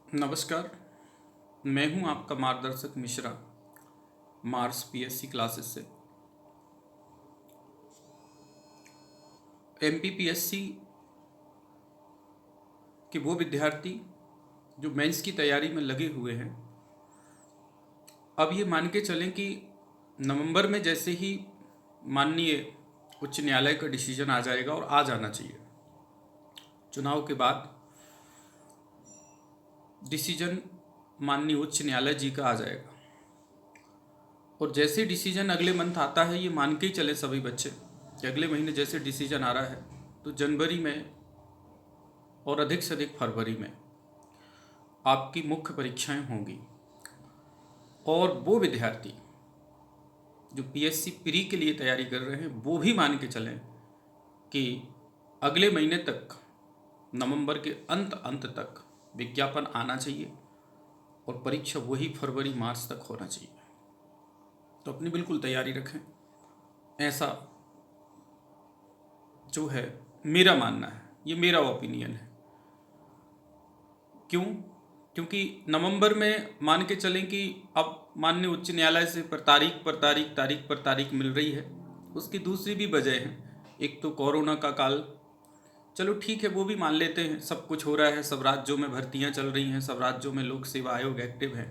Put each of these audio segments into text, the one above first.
नमस्कार। मैं हूं आपका मार्गदर्शक मिश्रा, मार्स पीएससी क्लासेस से। एमपीपीएससी के वो विद्यार्थी जो मेंस की तैयारी में लगे हुए हैं, अब ये मान के चलें कि नवंबर में जैसे ही माननीय उच्च न्यायालय का डिसीजन आ जाएगा, और आ जाना चाहिए, चुनाव के बाद डिसीजन माननीय उच्च न्यायालय जी का आ जाएगा, और जैसे डिसीजन अगले मंथ आता है, ये मान के ही चले सभी बच्चे कि अगले महीने जैसे डिसीजन आ रहा है, तो जनवरी में और अधिक से अधिक फरवरी में आपकी मुख्य परीक्षाएं होंगी। और वो विद्यार्थी जो पीएससी प्री के लिए तैयारी कर रहे हैं, वो भी मान के चलें कि अगले महीने तक, नवंबर के अंत तक विज्ञापन आना चाहिए, और परीक्षा वही फरवरी मार्च तक होना चाहिए। तो अपनी बिल्कुल तैयारी रखें, ऐसा जो है मेरा मानना है, ये मेरा ओपिनियन है। क्यों? क्योंकि नवंबर में मान के चलें कि अब माननीय उच्च न्यायालय से तारीख पर तारीख मिल रही है। उसकी दूसरी भी वजह है, एक तो कोरोना का काल, चलो ठीक है, वो भी मान लेते हैं, सब कुछ हो रहा है, सब राज्यों में भर्तियां चल रही हैं, सब राज्यों में लोक सेवा आयोग एक्टिव है।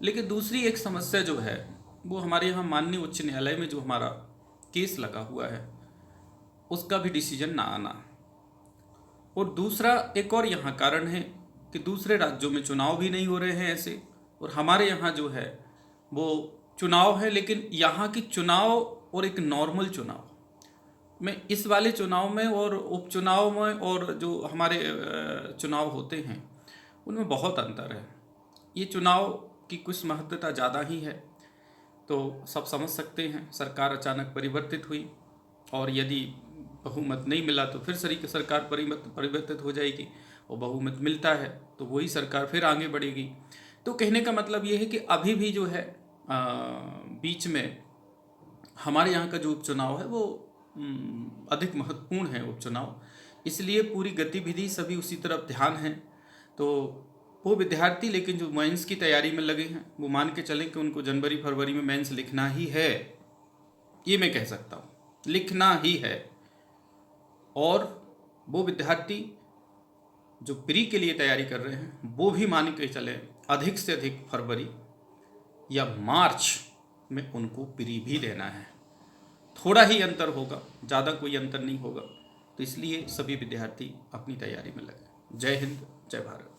लेकिन दूसरी एक समस्या जो है, वो हमारे यहाँ माननीय उच्च न्यायालय में जो हमारा केस लगा हुआ है, उसका भी डिसीजन ना आना। और दूसरा एक और यहाँ कारण है कि दूसरे राज्यों में चुनाव भी नहीं हो रहे हैं ऐसे, और हमारे यहाँ जो है वो चुनाव है, लेकिन यहाँ की चुनाव और एक नॉर्मल चुनाव में, इस वाले चुनाव में और उपचुनाव में और जो हमारे चुनाव होते हैं, उनमें बहुत अंतर है। ये चुनाव की कुछ महत्वता ज़्यादा ही है। तो सब समझ सकते हैं, सरकार अचानक परिवर्तित हुई, और यदि बहुमत नहीं मिला तो फिर सरकार परिवर्तित हो जाएगी, और बहुमत मिलता है तो वही सरकार फिर आगे बढ़ेगी। तो कहने का मतलब ये है कि अभी भी जो है बीच में हमारे यहाँ का जो उपचुनाव है वो अधिक महत्वपूर्ण है उपचुनाव, इसलिए पूरी गतिविधि सभी उसी तरफ ध्यान है। तो वो विद्यार्थी लेकिन जो मेंस की तैयारी में लगे हैं, वो मान के चलें कि उनको जनवरी फरवरी में मेंस लिखना ही है, ये मैं कह सकता हूँ, लिखना ही है। और वो विद्यार्थी जो प्री के लिए तैयारी कर रहे हैं, वो भी मान के चले अधिक से अधिक फरवरी या मार्च में उनको प्री भी देना है। थोड़ा ही अंतर होगा, ज़्यादा कोई अंतर नहीं होगा। तो इसलिए सभी विद्यार्थी अपनी तैयारी में लगे। जय हिंद, जय भारत।